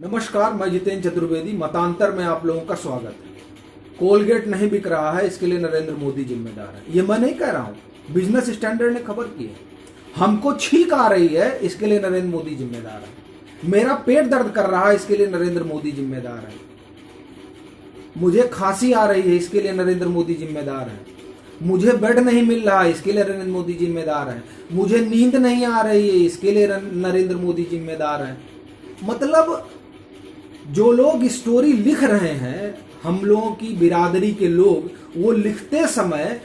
नमस्कार, मैं जितेंद्र चतुर्वेदी। मतांतर में आप लोगों का स्वागत है। कोलगेट नहीं बिक रहा है, इसके लिए नरेंद्र मोदी जिम्मेदार है। ये मैं नहीं कह रहा हूं, बिजनेस स्टैंडर्ड ने खबर की है। हमको छींक आ रही है, इसके लिए नरेंद्र मोदी जिम्मेदार है। मेरा पेट दर्द कर रहा है, इसके लिए नरेंद्र मोदी जिम्मेदार है। मुझे खांसी आ रही है, इसके लिए नरेंद्र मोदी जिम्मेदार है। मुझे बेड नहीं मिल रहा है, इसके लिए नरेंद्र मोदी जिम्मेदार है। मुझे नींद नहीं आ रही है, इसके लिए नरेंद्र मोदी जिम्मेदार है। मतलब जो लोग स्टोरी लिख रहे हैं, हम लोगों की बिरादरी के लोग, वो लिखते समय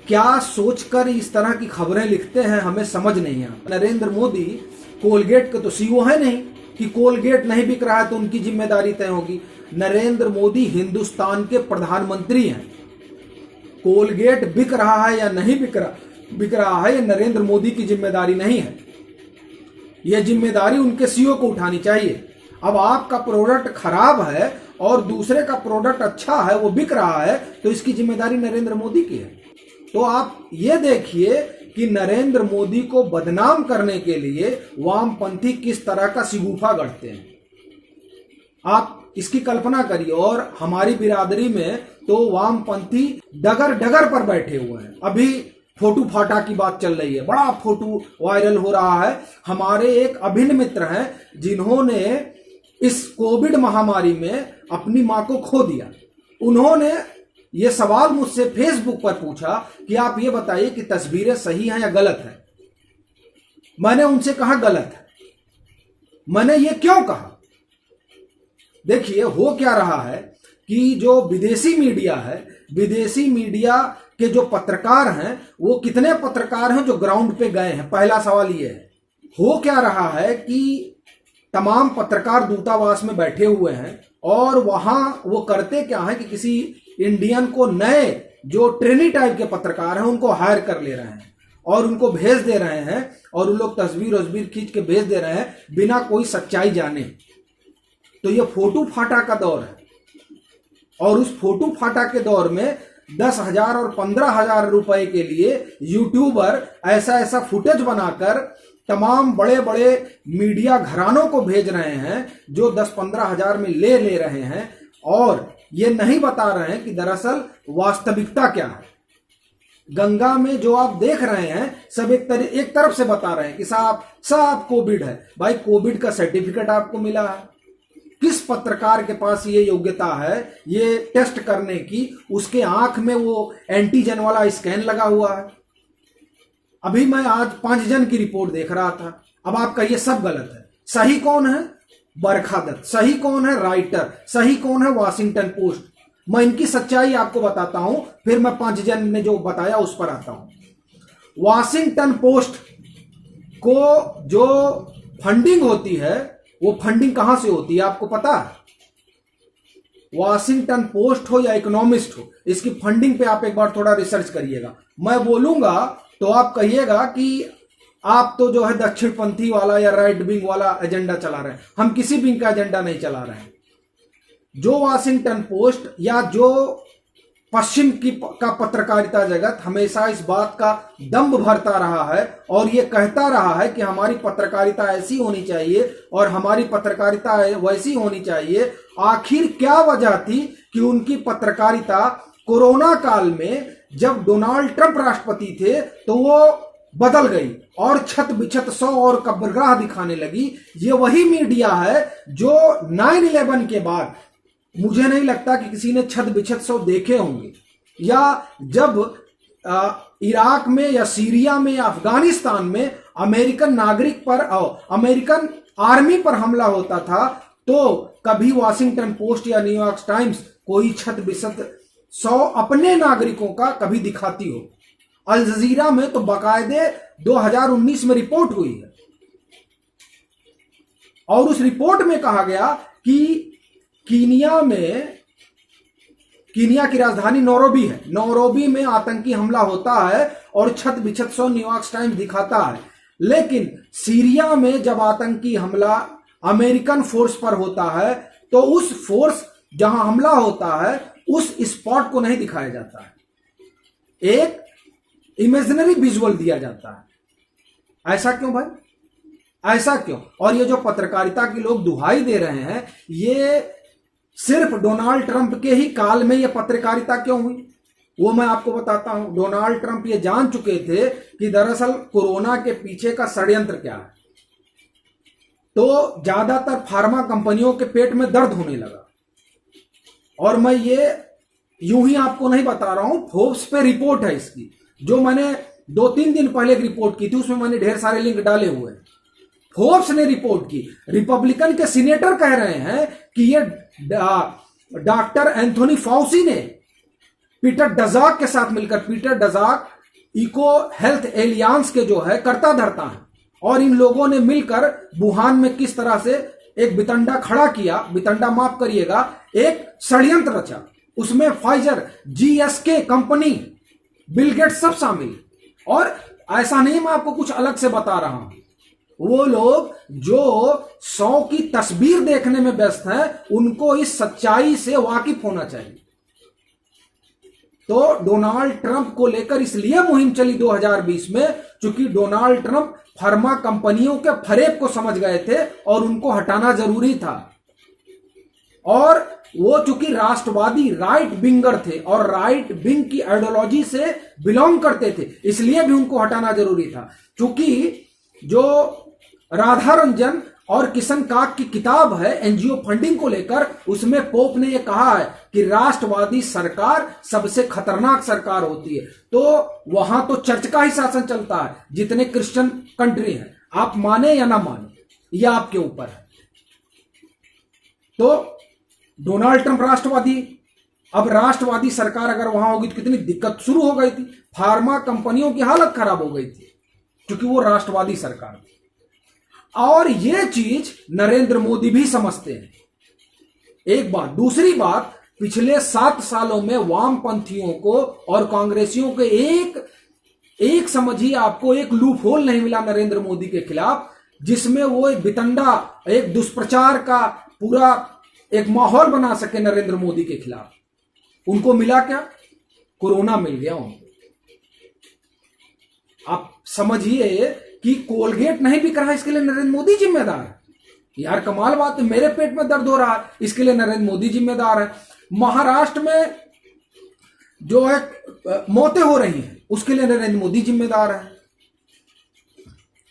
क्या सोचकर इस तरह की खबरें लिखते हैं, हमें समझ नहीं आता। नरेंद्र मोदी कोलगेट के तो सीईओ है नहीं कि कोलगेट नहीं बिक रहा है तो उनकी जिम्मेदारी तय होगी। नरेंद्र मोदी हिंदुस्तान के प्रधानमंत्री हैं। कोलगेट बिक रहा है या नहीं बिक रहा है, ये नरेंद्र मोदी की जिम्मेदारी नहीं है। यह जिम्मेदारी उनके सीईओ को उठानी चाहिए। अब आपका प्रोडक्ट खराब है और दूसरे का प्रोडक्ट अच्छा है, वो बिक रहा है, तो इसकी जिम्मेदारी नरेंद्र मोदी की है। तो आप ये देखिए कि नरेंद्र मोदी को बदनाम करने के लिए वामपंथी किस तरह का शिगुफा गढ़ते हैं। आप इसकी कल्पना करिए। और हमारी बिरादरी में तो वामपंथी डगर डगर पर बैठे हुए हैं। अभी फोटू फाटा की बात चल रही है, बड़ा फोटू वायरल हो रहा है। हमारे एक अभिन्न मित्र हैं जिन्होंने इस कोविड महामारी में अपनी मां को खो दिया। उन्होंने ये सवाल मुझसे फेसबुक पर पूछा कि आप ये बताइए कि तस्वीरें सही हैं या गलत है। मैंने उनसे कहा गलत है। मैंने ये क्यों कहा? देखिए, हो क्या रहा है कि जो विदेशी मीडिया है, विदेशी मीडिया के जो पत्रकार हैं, वो कितने पत्रकार हैं जो ग्राउंड पे गए हैं? पहला सवाल ये है। हो क्या रहा है कि तमाम पत्रकार दूतावास में बैठे हुए हैं और वहां वो करते क्या है कि किसी इंडियन को, नए जो ट्रेनी टाइप के पत्रकार हैं, उनको हायर कर ले रहे हैं और उनको भेज दे रहे हैं और उन लोग तस्वीर खींच के भेज दे रहे हैं बिना कोई सच्चाई जाने। तो ये फोटू फाटा का दौर है। और उस फोटू फाटा के दौर में 10,000 और 15,000 रुपए के लिए यूट्यूबर ऐसा ऐसा फुटेज बनाकर तमाम बड़े बड़े मीडिया घरानों को भेज रहे हैं, जो 10-15 हजार में ले रहे हैं और ये नहीं बता रहे हैं कि दरअसल वास्तविकता क्या है। गंगा में जो आप देख रहे हैं, सब एक तरफ से बता रहे हैं कि साहब कोविड है। भाई, कोविड का सर्टिफिकेट आपको मिला है? किस पत्रकार के पास ये योग्यता है ये टेस्ट करने की? उसके आंख में वो एंटीजन वाला स्कैन लगा हुआ है। अभी मैं आज 5 जन की रिपोर्ट देख रहा था। अब आप कहिए सब गलत है। सही कौन है? बरखा दत्त। सही कौन है? राइटर। सही कौन है? Washington post. मैं इनकी सच्चाई आपको बताता हूं, फिर मैं 5 जन ने जो बताया उस पर आता हूं। वॉशिंगटन पोस्ट को जो फंडिंग होती है, वो फंडिंग कहां से होती है आपको पता है? वॉशिंगटन पोस्ट हो या इकोनॉमिस्ट हो, इसकी फंडिंग पे आप एक बार थोड़ा रिसर्च करिएगा। मैं बोलूंगा तो आप कहिएगा कि आप तो जो है दक्षिणपंथी वाला या राइट विंग वाला एजेंडा चला रहे हैं। हम किसी विंग का एजेंडा नहीं चला रहे हैं। जो वॉशिंगटन पोस्ट या जो पश्चिम का पत्रकारिता जगत हमेशा इस बात का दंभ भरता रहा है और ये कहता रहा है कि हमारी पत्रकारिता ऐसी होनी चाहिए और हमारी पत्रकारिता वैसी होनी चाहिए। आखिर क्या वजह थी कि उनकी पत्रकारिता कोरोना काल में, जब डोनाल्ड ट्रंप राष्ट्रपति थे, तो वो बदल गई और छत बिछत 100 और कब्रगाह दिखाने लगी। ये वही मीडिया है जो 9/11 के बाद, मुझे नहीं लगता कि किसी ने छत बिछत 100 देखे होंगे, या जब इराक में या सीरिया में या अफगानिस्तान में अमेरिकन नागरिक पर अमेरिकन आर्मी पर हमला होता था, तो कभी वॉशिंगटन पोस्ट या न्यूयॉर्क टाइम्स कोई छत बिछत 100 अपने नागरिकों का कभी दिखाती हो। अल जजीरा में तो बाकायदे 2019 में रिपोर्ट हुई है और उस रिपोर्ट में कहा गया कि कीनिया की राजधानी नैरोबी है। नैरोबी में आतंकी हमला होता है और छत बिछत 100 न्यूयॉर्क टाइम्स दिखाता है। लेकिन सीरिया में जब आतंकी हमला अमेरिकन फोर्स पर होता है, तो उस फोर्स जहां हमला होता है उस स्पॉट को नहीं दिखाया जाता है, एक इमेजिनरी विजुअल दिया जाता है। ऐसा क्यों भाई? ऐसा क्यों? और ये जो पत्रकारिता के लोग दुहाई दे रहे हैं, ये सिर्फ डोनाल्ड ट्रंप के ही काल में ये पत्रकारिता क्यों हुई, वो मैं आपको बताता हूं। डोनाल्ड ट्रंप ये जान चुके थे कि दरअसल कोरोना के पीछे का षड्यंत्र क्या है, तो ज्यादातर फार्मा कंपनियों के पेट में दर्द होने लगा। और मैं ये यूं ही आपको नहीं बता रहा हूं, फोर्ब्स पे रिपोर्ट है इसकी, जो मैंने 2-3 दिन पहले एक रिपोर्ट की थी, उसमें मैंने ढेर सारे लिंक डाले हुए हैं। फोर्ब्स ने रिपोर्ट की, रिपब्लिकन के सीनेटर कह रहे हैं कि ये डॉक्टर एंथोनी फाउसी ने पीटर डजाक के साथ मिलकर, पीटर डजाक इको हेल्थ एलियांस के जो है कर्ता धर्ता है, और इन लोगों ने मिलकर वुहान में किस तरह से एक बितंडा खड़ा किया, बितंडा माफ करिएगा, एक षड्यंत्र रचा। उसमें Pfizer, GSK company, Bill Gates सब शामिल। और ऐसा नहीं मैं आपको कुछ अलग से बता रहा हूं, वो लोग जो 100 की तस्वीर देखने में व्यस्त हैं, उनको इस सच्चाई से वाकिफ होना चाहिए। तो डोनाल्ड ट्रंप को लेकर इसलिए मुहिम चली 2020 में, क्योंकि डोनाल्ड ट्रंप फार्मा कंपनियों के फरेब को समझ गए थे और उनको हटाना जरूरी था। और वो चूंकि राष्ट्रवादी राइट विंगर थे और राइट विंग की आइडियोलॉजी से बिलोंग करते थे, इसलिए भी उनको हटाना जरूरी था। क्योंकि जो राधा रंजन और किशन काक की किताब है एनजीओ फंडिंग को लेकर, उसमें पोप ने यह कहा है कि राष्ट्रवादी सरकार सबसे खतरनाक सरकार होती है। तो वहां तो चर्च का ही शासन चलता है, जितने क्रिश्चियन कंट्री हैं, आप माने या ना माने, यह आपके ऊपर है। तो डोनाल्ड ट्रंप राष्ट्रवादी, अब राष्ट्रवादी सरकार अगर वहां होगी तो कितनी दिक्कत शुरू हो गई थी, फार्मा कंपनियों की हालत खराब हो गई थी, क्योंकि वो राष्ट्रवादी सरकार थी। और ये चीज नरेंद्र मोदी भी समझते हैं, एक बात। दूसरी बात, पिछले 7 सालों में वामपंथियों को और कांग्रेसियों के एक समझिए आपको एक लूप होल नहीं मिला नरेंद्र मोदी के खिलाफ, जिसमें वो एक बितंडा, एक दुष्प्रचार का पूरा एक माहौल बना सके नरेंद्र मोदी के खिलाफ। उनको मिला क्या? कोरोना मिल गया उनको। आप समझिए कि कोलगेट नहीं बिक रहा, इसके लिए नरेंद्र मोदी जिम्मेदार है। यार कमाल बात है, मेरे पेट में दर्द हो रहा है, इसके लिए नरेंद्र मोदी जिम्मेदार है। महाराष्ट्र में जो है मौतें हो रही हैं, उसके लिए नरेंद्र मोदी जिम्मेदार है।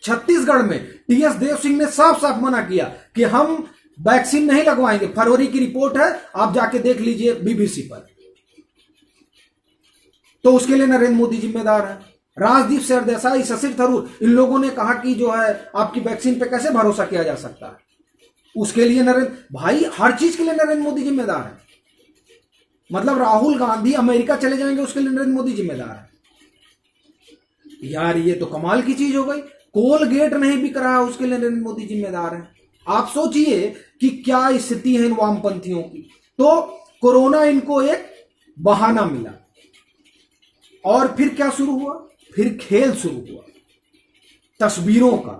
छत्तीसगढ़ में टीएस देव सिंह ने साफ साफ मना किया कि हम वैक्सीन नहीं लगवाएंगे। फरवरी की रिपोर्ट है, आप जाके देख लीजिए बीबीसी पर। तो उसके लिए नरेंद्र मोदी जिम्मेदार है। राजदीप सरदेसाई, शशि थरूर, इन लोगों ने कहा कि जो है आपकी वैक्सीन पे कैसे भरोसा किया जा सकता है, उसके लिए नरेंद्र भाई, हर चीज के लिए नरेंद्र मोदी जिम्मेदार है। मतलब राहुल गांधी अमेरिका चले जाएंगे, उसके लिए नरेंद्र मोदी जिम्मेदार है। यार ये तो कमाल की चीज हो गई। कोलगेट नहीं बिक रहा है, उसके लिए नरेंद्र मोदी जिम्मेदार है। आप सोचिए कि क्या स्थिति है इन वामपंथियों की। तो कोरोना इनको एक बहाना मिला, और फिर क्या शुरू हुआ? फिर खेल शुरू हुआ तस्वीरों का।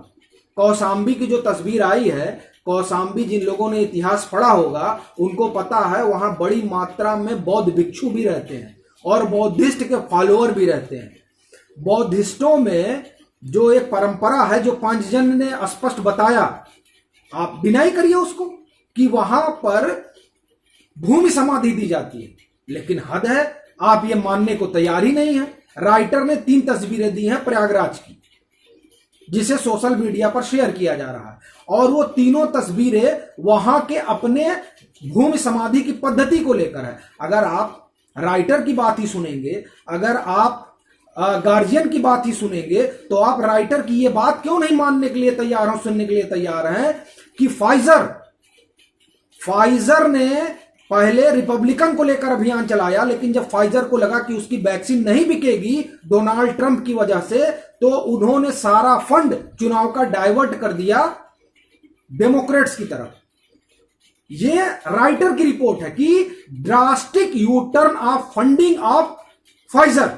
कौशाम्बी की जो तस्वीर आई है, कौशाम्बी, जिन लोगों ने इतिहास पढ़ा होगा उनको पता है, वहां बड़ी मात्रा में बौद्ध भिक्षु भी रहते हैं और बौद्धिस्ट के फॉलोअर भी रहते हैं। बौद्धिस्टों में जो एक परंपरा है, जो पांचजन्य ने स्पष्ट बताया, आप डिनाई करिए उसको, कि वहां पर भूमि समाधि दी जाती है, लेकिन हद है, आप ये मानने को तैयार ही नहीं है। राइटर ने 3 तस्वीरें दी हैं प्रयागराज की, जिसे सोशल मीडिया पर शेयर किया जा रहा है, और वो तीनों तस्वीरें वहां के अपने भूमि समाधि की पद्धति को लेकर है। अगर आप राइटर की बात ही सुनेंगे, अगर आप गार्जियन की बात ही सुनेंगे, तो आप राइटर की ये बात क्यों नहीं मानने के लिए तैयार हो, सुनने के लिए तैयार हैं कि फाइजर ने पहले रिपब्लिकन को लेकर अभियान चलाया, लेकिन जब फाइजर को लगा कि उसकी वैक्सीन नहीं बिकेगी डोनाल्ड ट्रंप की वजह से, तो उन्होंने सारा फंड चुनाव का डाइवर्ट कर दिया डेमोक्रेट्स की तरफ। ये राइटर की रिपोर्ट है कि drastic U turn off funding of Pfizer,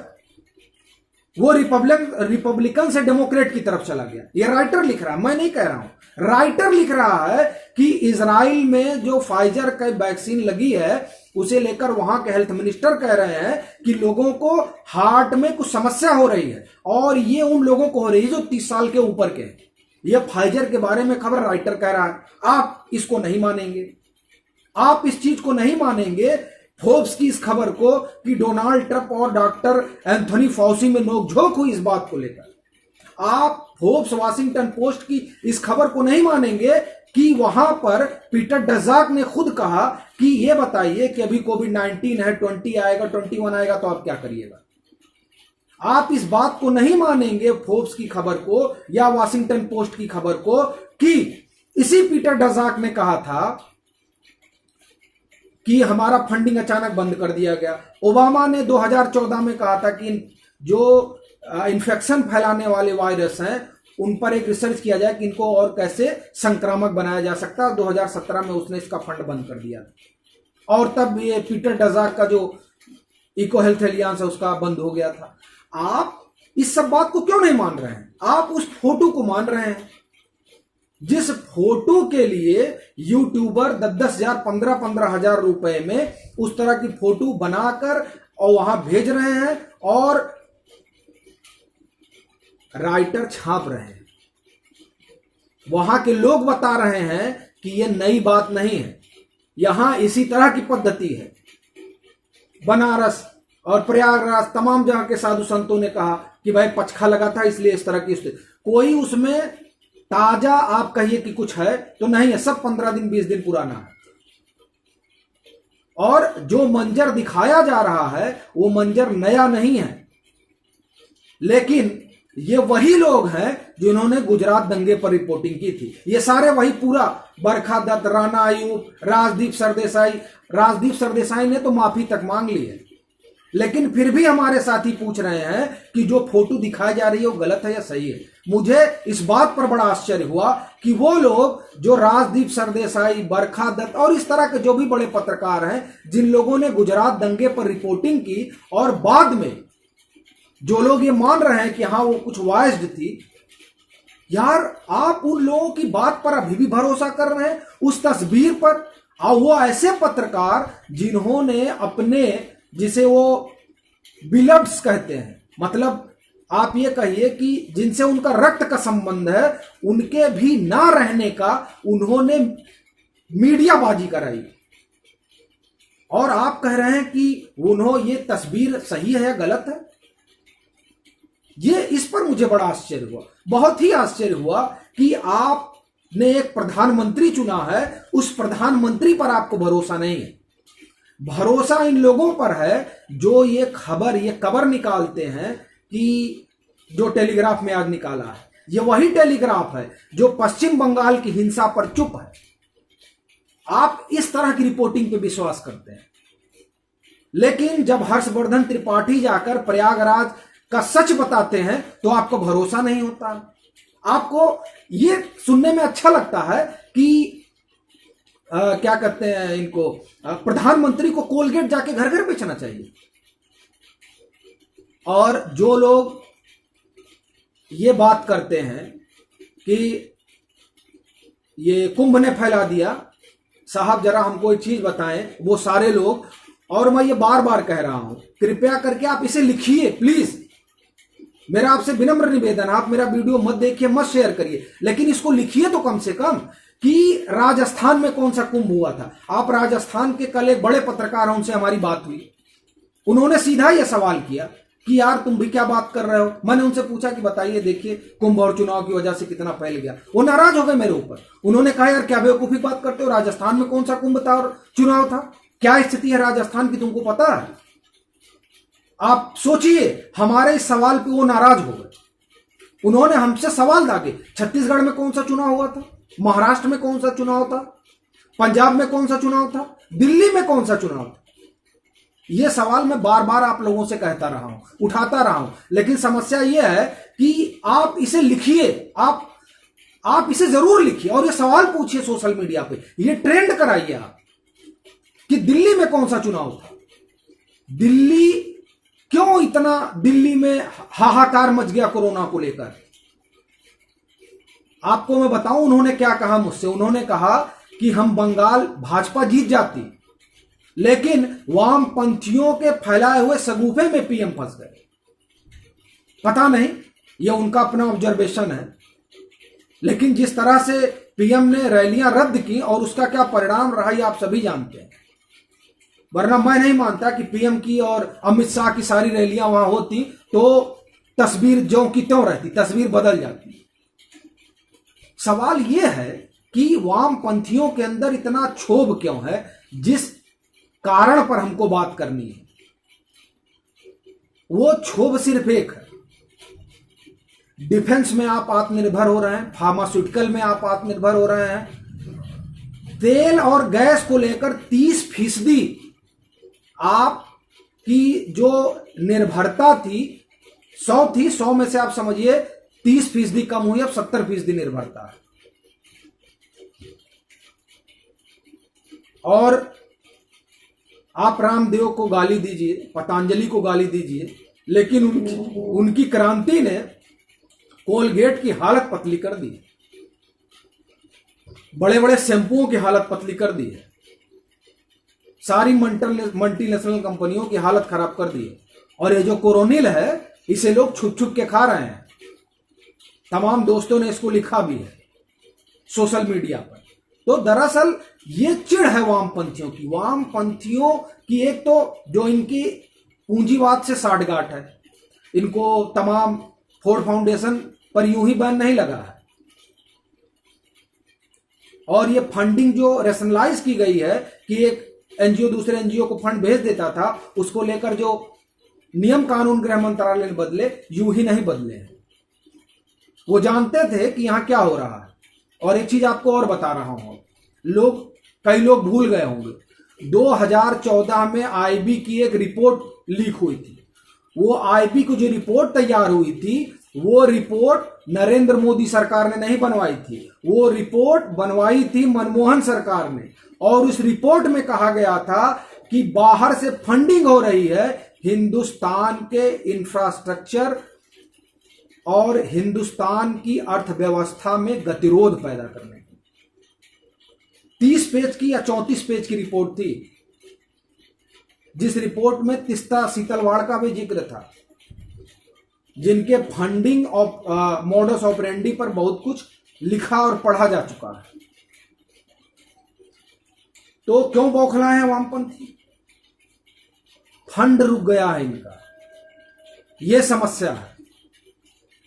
वो रिपब्लिकन से डेमोक्रेट की तरफ चला गया। ये राइटर लिख रहा है, मैं नहीं कह रहा हूं। राइटर लिख रहा है कि इजराइल में जो फाइजर का वैक्सीन लगी है, उसे लेकर वहां के हेल्थ मिनिस्टर कह रहे हैं कि लोगों को हार्ट में कुछ समस्या हो रही है, और ये उन लोगों को हो रही है जो 30 साल के ऊपर के हैं। ये फाइजर के बारे में खबर राइटर कह रहा है, आप इसको नहीं मानेंगे, आप इस चीज को नहीं मानेंगे, फोर्ब्स की इस खबर को कि डोनाल्ड ट्रंप और डॉक्टर एंथोनी फॉसी में नोकझोंक हुई इस बात को लेकर। आप फोर्ब्स वाशिंगटन पोस्ट की इस खबर को नहीं मानेंगे कि वहां पर पीटर डजाक ने खुद कहा कि ये बताइए कि अभी कोविड-19 है, 20 आएगा, 21 आएगा तो आप क्या करिएगा। आप इस बात को नहीं मानेंगे फोर्ब्स की खबर को या वाशिंगटन पोस्ट की खबर को कि इसी पीटर डजाक ने कहा था कि हमारा फंडिंग अचानक बंद कर दिया गया। ओबामा ने 2014 में कहा था कि जो इन्फेक्शन फैलाने वाले वायरस हैं उन पर एक रिसर्च किया जाए कि इनको और कैसे संक्रामक बनाया जा सकता है। 2017 में उसने इसका फंड बंद कर दिया और तब ये पीटर डजाक का जो इको हेल्थ एलियंस है उसका बंद हो गया था। आप इस सब बात को क्यों नहीं मान रहे हैं? आप उस फोटो को मान रहे हैं जिस फोटो के लिए यूट्यूबर 10,000 15,000 रुपए में उस तरह की फोटो बनाकर और वहां भेज रहे हैं और राइटर छाप रहे हैं। वहां के लोग बता रहे हैं कि यह नई बात नहीं है, यहां इसी तरह की पद्धति है। बनारस और प्रयागराज तमाम जगह के साधु संतों ने कहा कि भाई पचखा लगा था इसलिए इस तरह की कोई उसमें ताजा आप कहिए कि कुछ है तो नहीं है, सब 15 दिन 20 दिन पुराना है। और जो मंजर दिखाया जा रहा है वो मंजर नया नहीं है, लेकिन ये वही लोग हैं जिन्होंने गुजरात दंगे पर रिपोर्टिंग की थी। ये सारे वही पूरा बरखा दत्त, राणा अयूब, राजदीप सरदेसाई ने तो माफी तक मांग ली है, लेकिन फिर भी हमारे साथी पूछ रहे हैं कि जो फोटो दिखाई जा रही है वो गलत है या सही है। मुझे इस बात पर बड़ा आश्चर्य हुआ कि वो लोग जो राजदीप सरदेसाई, बरखा दत्त और इस तरह के जो भी बड़े पत्रकार हैं जिन लोगों ने गुजरात दंगे पर रिपोर्टिंग की और बाद में जो लोग ये मान रहे हैं कि हाँ वो कुछ वाइज्ड थी, यार आप उन लोगों की बात पर अभी भी भरोसा कर रहे हैं, उस तस्वीर पर। और वो ऐसे पत्रकार जिन्होंने अपने, जिसे वो बिलव्ड्स कहते हैं, मतलब आप ये कहिए कि जिनसे उनका रक्त का संबंध है, उनके भी ना रहने का उन्होंने मीडियाबाजी कराई और आप कह रहे हैं कि उन्होंने ये तस्वीर सही है या गलत है। ये इस पर मुझे बड़ा आश्चर्य हुआ, बहुत ही आश्चर्य हुआ कि आपने एक प्रधानमंत्री चुना है, उस प्रधानमंत्री पर आपको भरोसा नहीं है। भरोसा इन लोगों पर है जो ये खबर निकालते हैं कि जो टेलीग्राफ में आज निकाला है, ये वही टेलीग्राफ है जो पश्चिम बंगाल की हिंसा पर चुप है। आप इस तरह की रिपोर्टिंग पे विश्वास करते हैं, लेकिन जब हर्षवर्धन त्रिपाठी जाकर प्रयागराज का सच बताते हैं तो आपको भरोसा नहीं होता। आपको ये सुनने में अच्छा लगता है कि क्या कहते हैं इनको, प्रधानमंत्री को कोलगेट जाके घर घर बेचना चाहिए। और जो लोग ये बात करते हैं कि ये कुंभ ने फैला दिया, साहब जरा हमको एक चीज बताएं, वो सारे लोग, और मैं ये बार बार कह रहा हूं, कृपया करके आप इसे लिखिए प्लीज। मेरा आपसे विनम्र निवेदन, आप मेरा वीडियो मत देखिए, मत शेयर करिए, लेकिन इसको लिखिए तो कम से कम कि राजस्थान में कौन सा कुंभ हुआ था। आप राजस्थान के कल एक बड़े पत्रकार हैं, उनसे हमारी बात हुई, उन्होंने सीधा यह सवाल किया कि यार तुम भी क्या बात कर रहे हो। मैंने उनसे पूछा कि बताइए, देखिए कुंभ और चुनाव की वजह से कितना फैल गया। वो नाराज हो गए मेरे ऊपर। उन्होंने कहा यार क्या बेवकूफी बात करते हो, राजस्थान में कौन सा कुंभ था और चुनाव था, क्या स्थिति है राजस्थान की तुमको पता है। आप सोचिए, हमारे इस सवाल पे वो नाराज हो गए। उन्होंने हमसे सवाल दागे, छत्तीसगढ़ में कौन सा चुनाव हुआ था, महाराष्ट्र में कौन सा चुनाव था, पंजाब में कौन सा चुनाव था, दिल्ली में कौन सा चुनाव था। यह सवाल मैं बार बार आप लोगों से कहता रहा हूं, उठाता रहा हूं, लेकिन समस्या यह है कि आप इसे लिखिए, आप इसे जरूर लिखिए और ये सवाल पूछिए सोशल मीडिया पे, ये ट्रेंड कराइए आप कि दिल्ली में कौन सा चुनाव था। दिल्ली क्यों इतना, दिल्ली में हाहाकार मच गया कोरोना को लेकर। आपको मैं बताऊं उन्होंने क्या कहा मुझसे। उन्होंने कहा कि हम बंगाल भाजपा जीत जाती, लेकिन वामपंथियों के फैलाए हुए सगुफे में पीएम फंस गए। पता नहीं, यह उनका अपना ऑब्जर्वेशन है। लेकिन जिस तरह से पीएम ने रैलियां रद्द की और उसका क्या परिणाम रहा ये आप सभी जानते हैं। वरना मैं नहीं मानता कि पीएम की और अमित शाह की सारी रैलियां वहां होती तो तस्वीर ज्यों की त्यों रहती, तस्वीर बदल जाती। सवाल यह है कि वामपंथियों के अंदर इतना क्षोभ क्यों है, जिस कारण पर हमको बात करनी है। वो क्षोभ सिर्फ एक है, डिफेंस में आप आत्मनिर्भर हो रहे हैं, फार्मास्यूटिकल में आप आत्मनिर्भर हो रहे हैं, तेल और गैस को लेकर 30% आपकी जो निर्भरता थी 100 थी, 100 में से आप समझिए 30% कम हुई, अब 70% निर्भरता है। और आप रामदेव को गाली दीजिए, पतंजलि को गाली दीजिए, लेकिन उनकी क्रांति ने कोलगेट की हालत पतली कर दी, बड़े बड़े शैंपुओं की हालत पतली कर दी है, सारी मल्टीनेशनल कंपनियों की हालत खराब कर दी है। और ये जो कोरोनिल है इसे लोग छुप छुप के खा रहे हैं। तमाम दोस्तों ने इसको लिखा भी है सोशल मीडिया पर। तो दरअसल ये चिढ़ है वामपंथियों की एक तो जो इनकी पूंजीवाद से साठगांठ है, इनको तमाम फोर्ड फाउंडेशन पर यूं ही बैन नहीं लगा है। और ये फंडिंग जो रेशनलाइज की गई है कि एक एनजीओ दूसरे एनजीओ को फंड भेज देता था, उसको लेकर जो नियम कानून गृह मंत्रालय ने बदले, यूं ही नहीं बदले हैं। वो जानते थे कि यहां क्या हो रहा है। और एक चीज आपको और बता रहा हूं, कई लोग भूल गए होंगे, 2014 में आईबी की एक रिपोर्ट लीक हुई थी। वो आईबी की जो रिपोर्ट तैयार हुई थी, वो रिपोर्ट नरेंद्र मोदी सरकार ने नहीं बनवाई थी, वो रिपोर्ट बनवाई थी मनमोहन सरकार ने। और उस रिपोर्ट में कहा गया था कि बाहर से फंडिंग हो रही है हिंदुस्तान के इंफ्रास्ट्रक्चर और हिंदुस्तान की अर्थव्यवस्था में गतिरोध पैदा करने की। 30 पेज की या 34 पेज की रिपोर्ट थी, जिस रिपोर्ट में तीस्ता सीतलवाड़ का भी जिक्र था, जिनके फंडिंग ऑफ मॉडस ऑपरेंडी पर बहुत कुछ लिखा और पढ़ा जा चुका है। तो क्यों बौखलाए हैं वामपंथी? फंड रुक गया है इनका, यह समस्या है।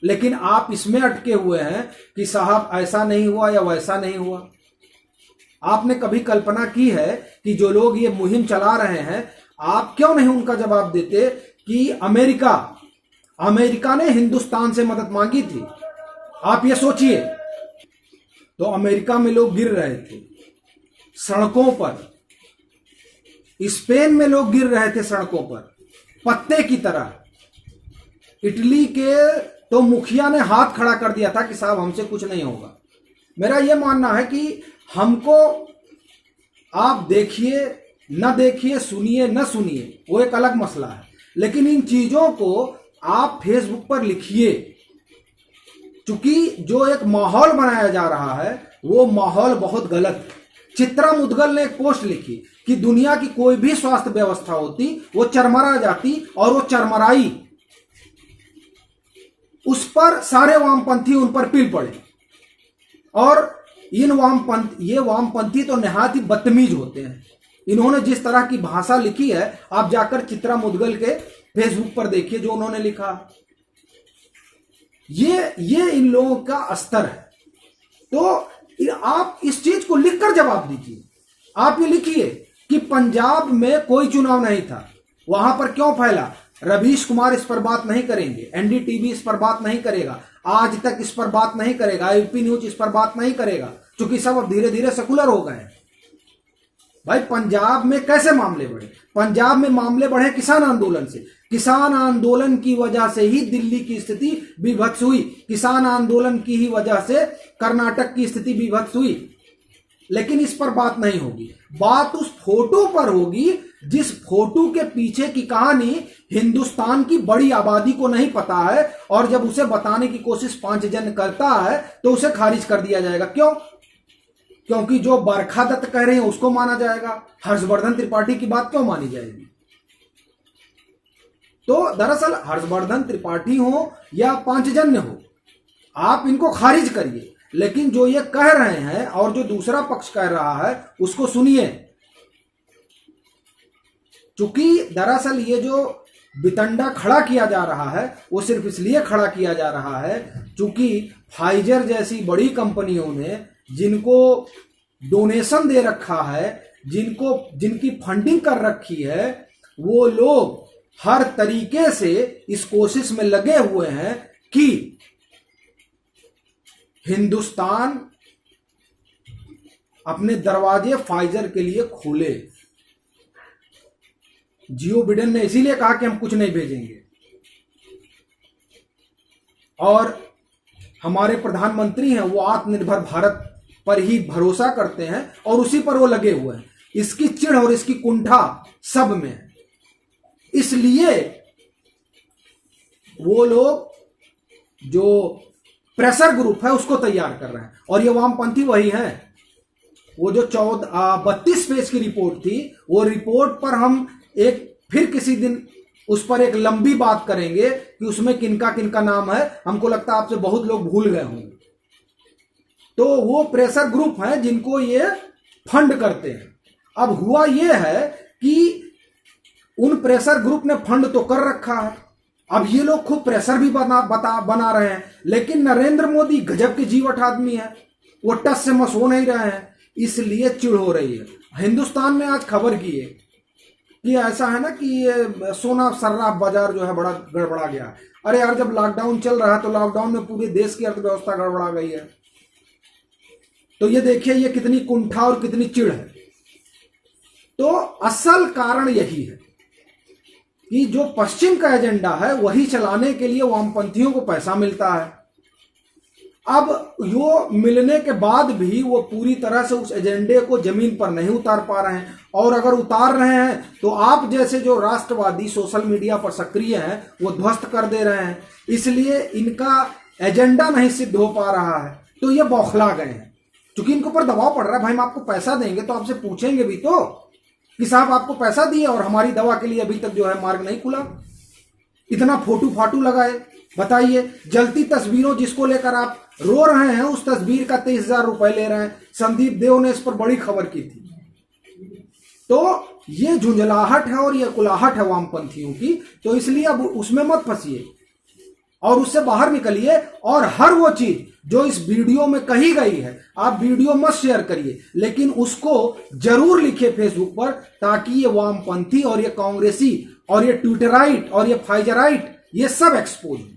लेकिन आप इसमें अटके हुए हैं कि साहब ऐसा नहीं हुआ या वैसा नहीं हुआ। आपने कभी कल्पना की है कि जो लोग ये मुहिम चला रहे हैं, आप क्यों नहीं उनका जवाब देते कि अमेरिका ने हिंदुस्तान से मदद मांगी थी। आप ये सोचिए, तो अमेरिका में लोग गिर रहे थे सड़कों पर, स्पेन में लोग गिर रहे थे सड़कों पर पत्ते की तरह। इटली के तो मुखिया ने हाथ खड़ा कर दिया था कि साहब हमसे कुछ नहीं होगा। मेरा यह मानना है कि हमको आप देखिए न देखिए, सुनिए न सुनिए, वो एक अलग मसला है, लेकिन इन चीजों को आप फेसबुक पर लिखिए। चूंकि जो एक माहौल बनाया जा रहा है वो माहौल बहुत गलत है। चित्रा मुदगल ने एक पोस्ट लिखी कि दुनिया की कोई भी स्वास्थ्य व्यवस्था होती वो चरमरा जाती, और वो चरमराई। उस पर सारे वामपंथी उन पर पिल पड़े। और ये वामपंथी तो निहायत ही बदतमीज होते हैं। इन्होंने जिस तरह की भाषा लिखी है, आप जाकर चित्रा मुदगल के फेसबुक पर देखिए जो उन्होंने लिखा। ये इन लोगों का स्तर है। तो आप इस चीज को लिखकर जवाब दीजिए। आप ये लिखिए कि पंजाब में कोई चुनाव नहीं था, वहां पर क्यों फैला। रवीश कुमार इस पर बात नहीं करेंगे, एनडीटीवी इस पर बात नहीं करेगा, आज तक इस पर बात नहीं करेगा, यूपी न्यूज इस पर बात नहीं करेगा, क्योंकि सब अब धीरे धीरे सेकुलर हो गए हैं। भाई पंजाब में कैसे मामले बढ़े? पंजाब में मामले बढ़े किसान आंदोलन से। किसान आंदोलन की वजह से ही दिल्ली की स्थिति विभत्स हुई, किसान आंदोलन की ही वजह से कर्नाटक की स्थिति विभत्स हुई। लेकिन इस पर बात नहीं होगी। बात उस फोटो पर होगी जिस फोटो के पीछे की कहानी हिंदुस्तान की बड़ी आबादी को नहीं पता है, और जब उसे बताने की कोशिश 5 जन करता है तो उसे खारिज कर दिया जाएगा। क्यों? क्योंकि जो बरखा दत्त कह रहे हैं उसको माना जाएगा, हर्षवर्धन त्रिपाठी की बात क्यों मानी जाएगी? तो दरअसल हर्षवर्धन त्रिपाठी हो या 5 जन्य हो, आप इनको खारिज करिए, लेकिन जो ये कह रहे हैं और जो दूसरा पक्ष कह रहा है उसको सुनिए। चूंकि दरअसल ये जो बितंडा खड़ा किया जा रहा है वो सिर्फ इसलिए खड़ा किया जा रहा है चूंकि फाइजर जैसी बड़ी कंपनियों ने जिनको डोनेशन दे रखा है, जिनकी फंडिंग कर रखी है, वो लोग हर तरीके से इस कोशिश में लगे हुए हैं कि हिंदुस्तान अपने दरवाजे फाइजर के लिए खोले। जियो बिडेन ने इसीलिए कहा कि हम कुछ नहीं भेजेंगे, और हमारे प्रधानमंत्री हैं वो आत्मनिर्भर भारत पर ही भरोसा करते हैं और उसी पर वो लगे हुए हैं। इसकी चिढ़ और इसकी कुंठा सब में है, इसलिए वो लोग जो प्रेशर ग्रुप है उसको तैयार कर रहे हैं। और ये वामपंथी वही हैं। वो जो 32 पेज की रिपोर्ट थी, वो रिपोर्ट पर हम एक फिर किसी दिन उस पर एक लंबी बात करेंगे कि उसमें किनका किनका नाम है। हमको लगता है आपसे बहुत लोग भूल गए होंगे। तो वो प्रेशर ग्रुप है जिनको ये फंड करते हैं। अब हुआ ये है कि उन प्रेशर ग्रुप ने फंड तो कर रखा है, अब ये लोग खूब प्रेशर भी बना रहे हैं, लेकिन नरेंद्र मोदी गजब के जीवट आदमी है, वो टस से मस हो नहीं रहे हैं, इसलिए चिढ़ हो रही है। हिंदुस्तान में आज खबर की है कि ऐसा है ना कि ये सोना सर्राफ बाजार जो है बड़ा गड़बड़ा गया। अरे यार, जब लॉकडाउन चल रहा है तो लॉकडाउन में पूरे देश की अर्थव्यवस्था गड़बड़ा गई है। तो ये देखिए ये कितनी कुंठा और कितनी चिढ़ है। तो असल कारण यही है कि जो पश्चिम का एजेंडा है वही चलाने के लिए वामपंथियों को पैसा मिलता है। अब यो मिलने के बाद भी वो पूरी तरह से उस एजेंडे को जमीन पर नहीं उतार पा रहे हैं, और अगर उतार रहे हैं तो आप जैसे जो राष्ट्रवादी सोशल मीडिया पर सक्रिय हैं वो ध्वस्त कर दे रहे हैं। इसलिए इनका एजेंडा नहीं सिद्ध हो पा रहा है, तो ये बौखला गए हैं। क्योंकि इनके ऊपर दबाव पड़ रहा है, भाई हम आपको पैसा देंगे तो आपसे पूछेंगे भी तो कि साहब आपको पैसा दिए और हमारी दवा के लिए अभी तक जो है मार्ग नहीं खुला। इतना फोटू फाटू लगाए, बताइए। जलती तस्वीरों जिसको लेकर आप रो रहे हैं उस तस्वीर का 23,000 रुपए ले रहे हैं। संदीप देव ने इस पर बड़ी खबर की थी। तो ये झुंझलाहट है और ये कुलाहट है वामपंथियों की। तो इसलिए अब उसमें मत फंसिए और उससे बाहर निकलिए, और हर वो चीज जो इस वीडियो में कही गई है आप वीडियो मत शेयर करिए, लेकिन उसको जरूर लिखिए फेसबुक पर, ताकि ये वामपंथी और ये कांग्रेसी और ये ट्विटराइट और ये फाइजराइट ये सब एक्सपोज हो।